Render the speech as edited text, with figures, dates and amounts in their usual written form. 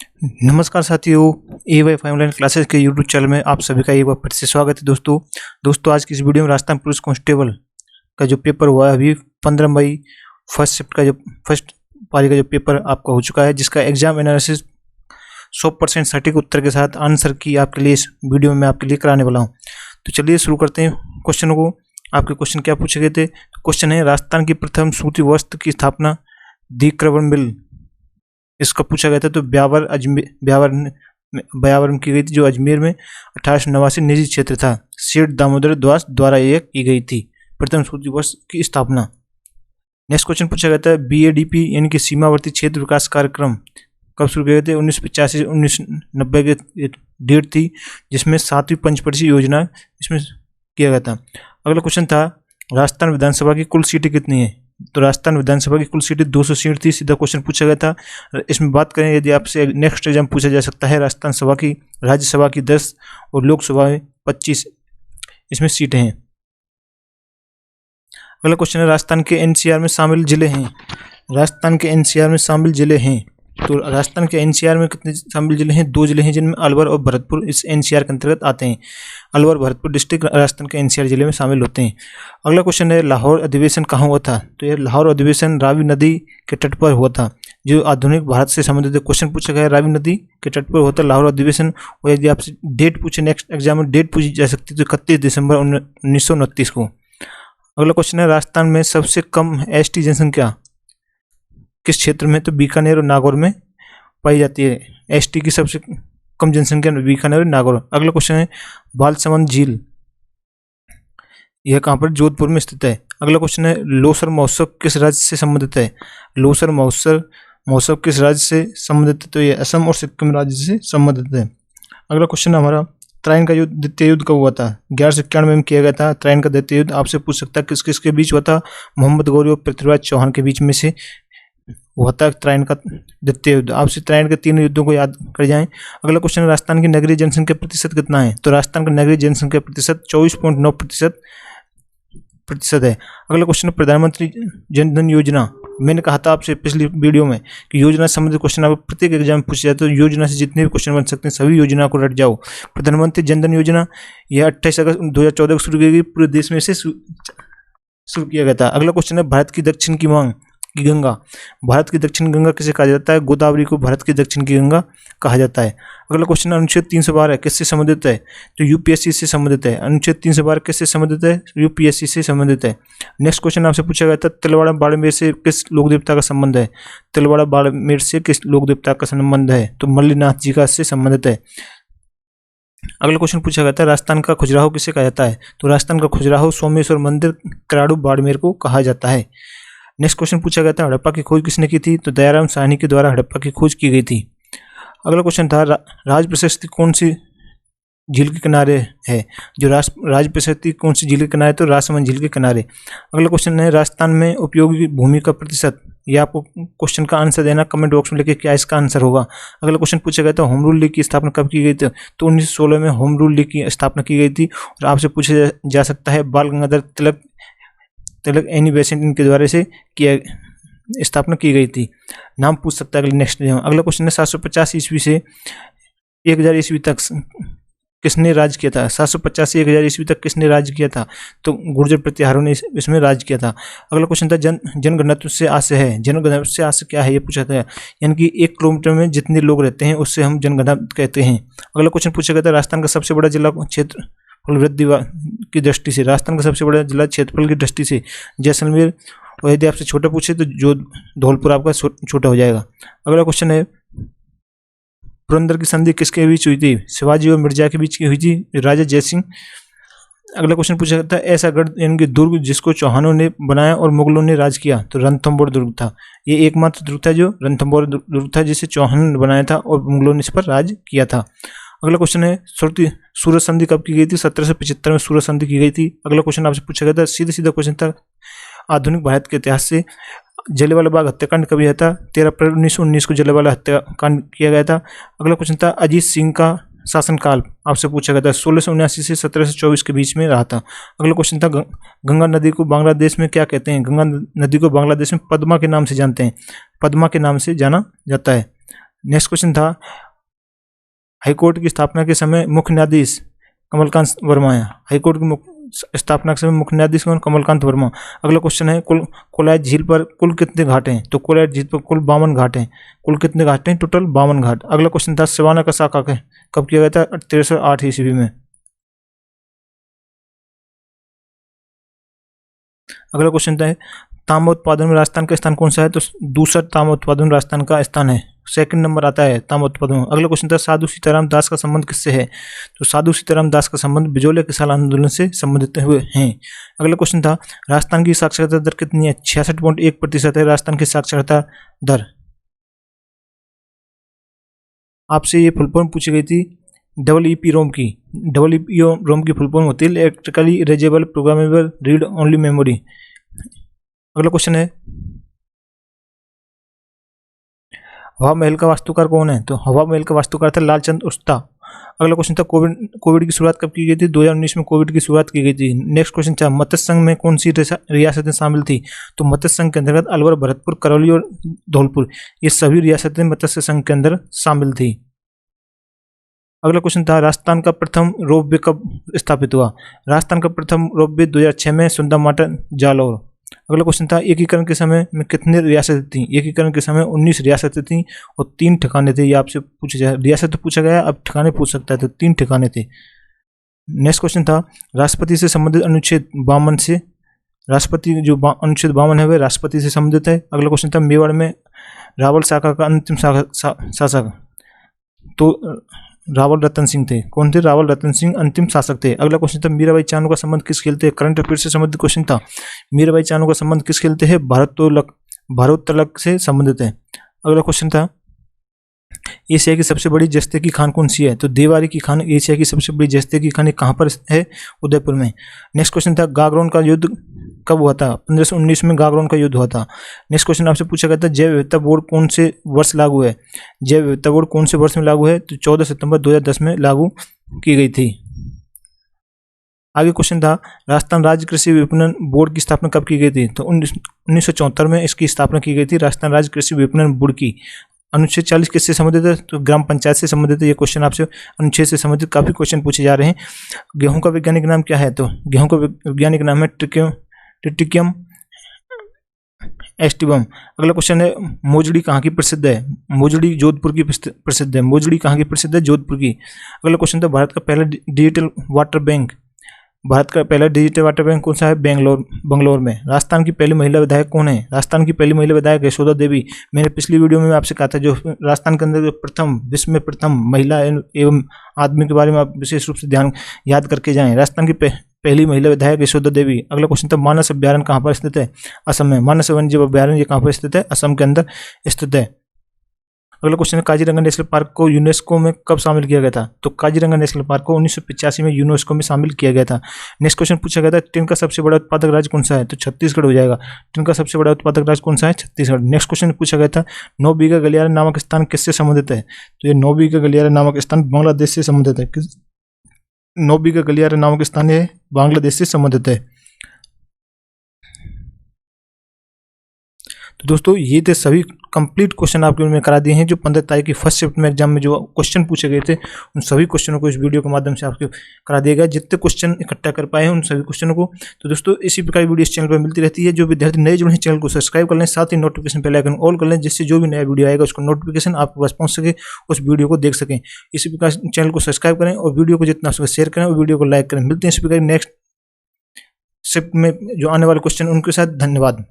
नमस्कार साथियों, ए Y 5 online classes के यूट्यूब चैनल में आप सभी का एक बार फिर से स्वागत है। दोस्तों आज की इस वीडियो में राजस्थान पुलिस कांस्टेबल का जो पेपर हुआ है अभी 15 मई फर्स्ट शिफ्ट का जो फर्स्ट पारी का जो पेपर आपका हो चुका है, जिसका एग्जाम एनालिसिस 100% सटीक उत्तर के साथ आंसर की आपके लिए इस वीडियो में मैं आपके लिए कराने वाला हूँ। तो चलिए शुरू करते हैं क्वेश्चनों को। आपके क्वेश्चन क्या पूछे गए थे? क्वेश्चन है, राजस्थान की प्रथम सूती वस्त्र की स्थापना दीक्रमण मिल इसका पूछा गया था। तो ब्यावर में की गई थी, जो अजमेर में 1889 निजी क्षेत्र था। सेठ दामोदर दास द्वारा यह की गई थी प्रथम सूती वस्त्र की स्थापना। नेक्स्ट क्वेश्चन पूछा गया था, BADP यानी कि सीमावर्ती क्षेत्र विकास कार्यक्रम कब शुरू किए गए थे? 1985 से 1990 की डेट थी, जिसमें 7वीं पंचवर्षीय योजना इसमें किया गया था। अगला क्वेश्चन था, राजस्थान विधानसभा की कुल सीटें कितनी है? तो राजस्थान विधानसभा की कुल सीटें 200 सीट थी। सीधा क्वेश्चन पूछा गया था। इसमें बात करें, यदि आपसे नेक्स्ट एग्जाम पूछा जा सकता है, राजस्थान सभा की, राज्यसभा की 10 और लोकसभा में 25 इसमें सीटें हैं। अगला क्वेश्चन है, राजस्थान के NCR में शामिल जिले हैं। राजस्थान के NCR में शामिल जिले हैं। तो राजस्थान के NCR में कितने शामिल जिले हैं? 2 जिले हैं, जिनमें अलवर और भरतपुर इस NCR के अंतर्गत आते हैं। अलवर भरतपुर डिस्ट्रिक्ट राजस्थान के NCR जिले में शामिल होते हैं। अगला क्वेश्चन है, लाहौर अधिवेशन कहाँ हुआ था? तो यह लाहौर अधिवेशन रावी नदी के तट पर हुआ था, जो आधुनिक भारत से संबंधित है। क्वेश्चन पूछा गया है, रावी नदी के तट पर होता है लाहौर अधिवेशन। और यदि आपसे डेट पूछे, नेक्स्ट एग्जाम में डेट पूछी जा सकती है, तो 31 दिसंबर 1929 को। अगला क्वेश्चन है, राजस्थान में सबसे कम ST जनसंख्या किस क्षेत्र में? तो बीकानेर और नागौर में पाई जाती है। ST की सबसे कम जनसंख्या बीकानेर और नागौर। अगला क्वेश्चन है, बालसमंद झील यह कहाँ पर? जोधपुर में स्थित है। अगला क्वेश्चन है, लोसर महोत्सव किस राज्य से संबंधित है? लोसर महोत्सव किस राज्य से संबंधित है? तो यह असम और सिक्किम राज्य से संबंधित है। अगला क्वेश्चन हमारा, त्राइन का युद्ध, द्वितीय युद्ध कब हुआ था? 1191 में किया गया था त्राइन का द्वितीय युद्ध। आपसे पूछ सकता है किस किस के बीच हुआ था? मोहम्मद गौरी और पृथ्वीराज चौहान के बीच में से हुआ था त्राइन का द्वितीय युद्ध। आपसे त्राइन के 3 युद्धों को याद कर जाएं। अगला क्वेश्चन है, राजस्थान की नगरीय जनसंख्या प्रतिशत कितना है? तो राजस्थान का नगरीय जनसंख्या प्रतिशत 24.9% है। अगला क्वेश्चन है, प्रधानमंत्री जन धन योजना। मैंने कहा था आपसे पिछली वीडियो में कि योजना से संबंधित क्वेश्चन आपको प्रत्येक एग्जाम में पूछे जाते हैं। तो योजना से जितने भी क्वेश्चन बन सकते हैं सभी योजना को रट जाओ। प्रधानमंत्री जन धन योजना यह 28 अगस्त 2014 को शुरू की गई, पूरे देश में से शुरू किया गया था। अगला क्वेश्चन है, भारत की दक्षिण की मांग की गंगा। भारत की दक्षिण गंगा किसे कहा जाता है? गोदावरी को भारत की दक्षिण की गंगा कहा जाता है। अगला क्वेश्चन, अनुच्छेद 312 किससे संबंधित है? तो UPSC से संबंधित है। अनुच्छेद 312 किससे संबंधित है? UPSC से संबंधित है। नेक्स्ट क्वेश्चन आपसे पूछा गया था, तिलवाड़ा बाड़मेर से किस लोक देवता का संबंध है? तिलवाड़ा बाड़मेर से किस लोक देवता का संबंध है? तो मल्लिनाथ जी का इससे संबंधित है। अगला क्वेश्चन पूछा गया था, राजस्थान का खजुराहो किसे कहा जाता है? तो राजस्थान का खजुराहो सोमेश्वर मंदिर कराड़ू बाड़मेर को कहा जाता है। नेक्स्ट क्वेश्चन पूछा गया था, हड़प्पा की खोज किसने की थी? तो दयाराम साहनी के द्वारा हड़प्पा की खोज की गई थी। अगला क्वेश्चन था, राज प्रशस्ति कौन सी झील के किनारे है? जो राज प्रशस्ति कौन सी झील के किनारे? तो राजसमंद झील के किनारे। अगला क्वेश्चन है, राजस्थान में उपयोगी भूमि का प्रतिशत। ये आपको क्वेश्चन का आंसर देना, कमेंट बॉक्स में लिखे क्या इसका आंसर होगा। अगला क्वेश्चन पूछा गया था, होम रूल लीग की स्थापना कब की गई थी? तो 1916 में होम रूल लीग की स्थापना की गई थी। और आपसे पूछा जा सकता है, बाल गंगाधर तिलक एनी बेसेंट इनके द्वारा से स्थापना की गई थी। नाम पूछ सकता है नेक्स्ट। अगला क्वेश्चन है, 750 ईस्वी से 1000 ईस्वी तक किसने राज किया था? 750 से 1000 ईस्वी तक किसने राज किया था? तो गुर्जर प्रतिहारों ने इसमें राज किया था। अगला क्वेश्चन था, जनगणना से आशय है। जनगणना से आशय क्या है, ये पूछा था। यानी कि 1 किलोमीटर में जितने लोग रहते हैं उससे हम जनगणना कहते हैं। अगला क्वेश्चन पूछा गया था, राजस्थान का सबसे बड़ा जिला क्षेत्र वृद्धि की दृष्टि से। राजस्थान का सबसे बड़ा जिला क्षेत्रफल की दृष्टि से जैसलमेर। और यदि आपसे छोटा पूछे तो जो धौलपुर आपका छोटा हो जाएगा। अगला क्वेश्चन है, पुरंदर की संधि किसके बीच हुई थी? शिवाजी और मिर्जा के बीच की हुई थी, राजा जयसिंह। अगला क्वेश्चन पूछा गया था, ऐसा गढ़ यानी कि दुर्ग जिसको चौहानों ने बनाया और मुगलों ने राज किया। तो रणथंभौर दुर्ग था। ये एकमात्र दुर्ग था जो रणथंभौर दुर्ग था, जिसे चौहानों ने बनाया था और मुगलों ने इस पर राज किया था। अगला क्वेश्चन है, सूरत संधि कब की गई थी? 1775 में सूरत संधि की गई थी। अगला क्वेश्चन आपसे पूछा गया था, सीधा क्वेश्चन था, आधुनिक भारत के इतिहास से जलियांवाला बाग हत्याकांड कब हुआ था? 13 अप्रैल 1919 को जलियांवाला हत्याकांड किया गया था। अगला क्वेश्चन था, अजीत सिंह का शासनकाल आपसे पूछा गया था। 1679 से 1724 के बीच में रहा था। अगला क्वेश्चन था, गंगा नदी को बांग्लादेश में क्या कहते हैं? गंगा नदी को बांग्लादेश में पद्मा के नाम से जानते हैं, पद्मा के नाम से जाना जाता है। नेक्स्ट क्वेश्चन था हाईकोर्ट की स्थापना के समय मुख्य न्यायाधीश कमलकांत वर्मा है। हाईकोर्ट की स्थापना के समय मुख्य न्यायाधीश कौन? कमलकांत वर्मा। अगला क्वेश्चन है कोलायत झील पर कुल कितने घाट हैं? तो कोलायत झील पर कुल 52 घाट हैं। कुल कितने घाट हैं? टोटल 52 घाट। अगला क्वेश्चन था सिवाना का साका कब किया गया था? 1308 ईस्वी में। अगला क्वेश्चन है तांबा उत्पादन में राजस्थान का स्थान कौन सा है? तो दूसरा तांबा उत्पादन में राजस्थान का स्थान है, सेकंड नंबर आता है तांबा उत्पादन में। अगला क्वेश्चन था साधु सीताराम दास का संबंध किससे है? तो साधु सीताराम दास का संबंध बिजोले किसान आंदोलन से संबंधित हुए हैं। अगला क्वेश्चन था राजस्थान की साक्षरता दर कितनी है? 66.1% है राजस्थान की साक्षरता दर। आपसे ये फुल फॉर्म पूछी गई थी EEP रोम की। EEP रोम की फुल फॉर्म होती है electrically erasable programmable read only memory. अगला क्वेश्चन है हवा महल का वास्तुकार कौन है? तो हवा महल का वास्तुकार था लालचंद उस्ता। अगला क्वेश्चन था कोविड की शुरुआत कब की गई थी? 2019 में कोविड की शुरुआत की गई थी। नेक्स्ट क्वेश्चन था मत्स्य संघ में कौन सी रियासतें शामिल थी? तो मत्स्य संघ के अंतर्गत अलवर, भरतपुर, करौली और धौलपुर ये सभी रियासतें मत्स्य संघ के अंदर शामिल थी। अगला क्वेश्चन था राजस्थान का प्रथम रोपवे कब स्थापित हुआ? राजस्थान का प्रथम रोपवे 2006 में सुंदरमाटा जालौर। अगला क्वेश्चन था एकीकरण के समय में कितनी रियासतें थी? एकीकरण के समय 19 रियासतें थी और 3 ठिकाने थे। ये आपसे पूछा जाए, रियासत तो पूछा गया, अब ठिकाने पूछ सकता है, तो 3 ठिकाने थे। नेक्स्ट क्वेश्चन था राष्ट्रपति से संबंधित अनुच्छेद 52 से, राष्ट्रपति जो अनुच्छेद 52 है वह राष्ट्रपति से संबंधित है। अगला क्वेश्चन था मेवाड़ में रावल शाखा का अंतिम शासक तो रावल रतन सिंह थे। कौन थे? रावल रतन सिंह अंतिम शासक थे। अगला क्वेश्चन था मीराबाई चानू का संबंध किस खेल से? करंट अफेयर से संबंधित क्वेश्चन था। मीराबाई चानू का संबंध किस खेल से है? भारोत्तोलक से संबंधित है। अगला क्वेश्चन था एशिया की सबसे बड़ी जस्ते की खान कौन सी है? तो देवारी की खान एशिया की सबसे बड़ी जस्ते की खान कहाँ पर है? उदयपुर में। नेक्स्ट क्वेश्चन था गागरोन का युद्ध कब हुआ था? 1519 में गागरोन का युद्ध हुआ था। नेक्स्ट क्वेश्चन आपसे पूछा गया था जैव विविधता बोर्ड कौन से वर्ष लागू है? जैव विविधता बोर्ड कौन से वर्ष में लागू है? तो 14 सितंबर 2010 में लागू की गई थी। आगे क्वेश्चन था राजस्थान राज्य कृषि विपणन बोर्ड की स्थापना कब की गई थी? तो 1974 में इसकी स्थापना की गई थी, राजस्थान राज्य कृषि विपणन बोर्ड की। अनुच्छेद 40 किससे संबंधित है? तो ग्राम पंचायत से संबंधित है। ये क्वेश्चन आपसे अनुच्छेद से संबंधित काफी क्वेश्चन पूछे जा रहे हैं। गेहूं का वैज्ञानिक नाम क्या है? तो गेहूं का वैज्ञानिक नाम है ट्रिटियम एस्टिवम। अगला क्वेश्चन है मोजड़ी कहाँ की प्रसिद्ध है? मोजड़ी जोधपुर की प्रसिद्ध है। मोजड़ी कहाँ की प्रसिद्ध है? जोधपुर की। अगला क्वेश्चन था भारत का पहला डिजिटल वाटर बैंक, भारत का पहला डिजिटल वाटर बैंक कौन सा है? बंगलोर में। राजस्थान की पहली महिला विधायक कौन है? राजस्थान की पहली महिला विधायक यशोदा देवी। मैंने पिछली वीडियो में आपसे कहा था जो राजस्थान के अंदर जो प्रथम विश्व में प्रथम महिला एवं आदमी के बारे में आप विशेष रूप से याद करके जाएं। राजस्थान की पहली महिला विधायक यशोदा देवी। अगला क्वेश्चन था मानस अभ्यारण्य कहाँ पर स्थित है? असम में। मानस वन्यजीव अभ्यारण्य ये कहाँ पर स्थित है? असम के अंदर स्थित है। अगला क्वेश्चन है काजीरंगा नेशनल पार्क को यूनेस्को में कब शामिल किया गया था? तो काजीरंगा नेशनल पार्क को 1985 में यूनेस्को में शामिल किया गया था। नेक्स्ट क्वेश्चन पूछा गया था टिन का सबसे बड़ा उत्पादक राज्य कौन सा है? तो छत्तीसगढ़ हो जाएगा। टिन का सबसे बड़ा उत्पादक राज्य कौन सा है? छत्तीसगढ़। नेक्स्ट क्वेश्चन पूछा गया था 9 बीघा गलियारा नामक स्थान किससे संबंधित है? तो ये 9 बीघा गलियारा नामक स्थान बांग्लादेश से संबंधित है। 9 बीघा गलियारा नामक स्थान ये बांग्लादेश से संबंधित है। तो दोस्तों ये थे सभी कंप्लीट क्वेश्चन आपके में करा दिए हैं जो 15 तारीख की फर्स्ट शिफ्ट में एग्जाम में जो क्वेश्चन पूछे गए थे उन सभी क्वेश्चनों को इस वीडियो के माध्यम से आपको करा दिया गया। जितने क्वेश्चन इकट्ठा कर पाए हैं उन सभी क्वेश्चनों को। तो दोस्तों इसी प्रकार की वीडियो इस चैनल पर मिलती रहती है। जो विद्यार्थी नए जुड़े हैं चैनल को सब्सक्राइब कर लें, साथ ही नोटिफिकेशन बेल आइकन ऑल कर लें, जिससे जो भी नया वीडियो आएगा उसको नोटिफिकेशन आपके पास पहुंच सके, उस वीडियो को देख सकें। इसी प्रकार चैनल को सब्सक्राइब करें और वीडियो को जितना हो शेयर करें और वीडियो को लाइक करें। मिलते हैं इसी प्रकार नेक्स्ट शिफ्ट में जो आने वाले क्वेश्चन उनके साथ। धन्यवाद।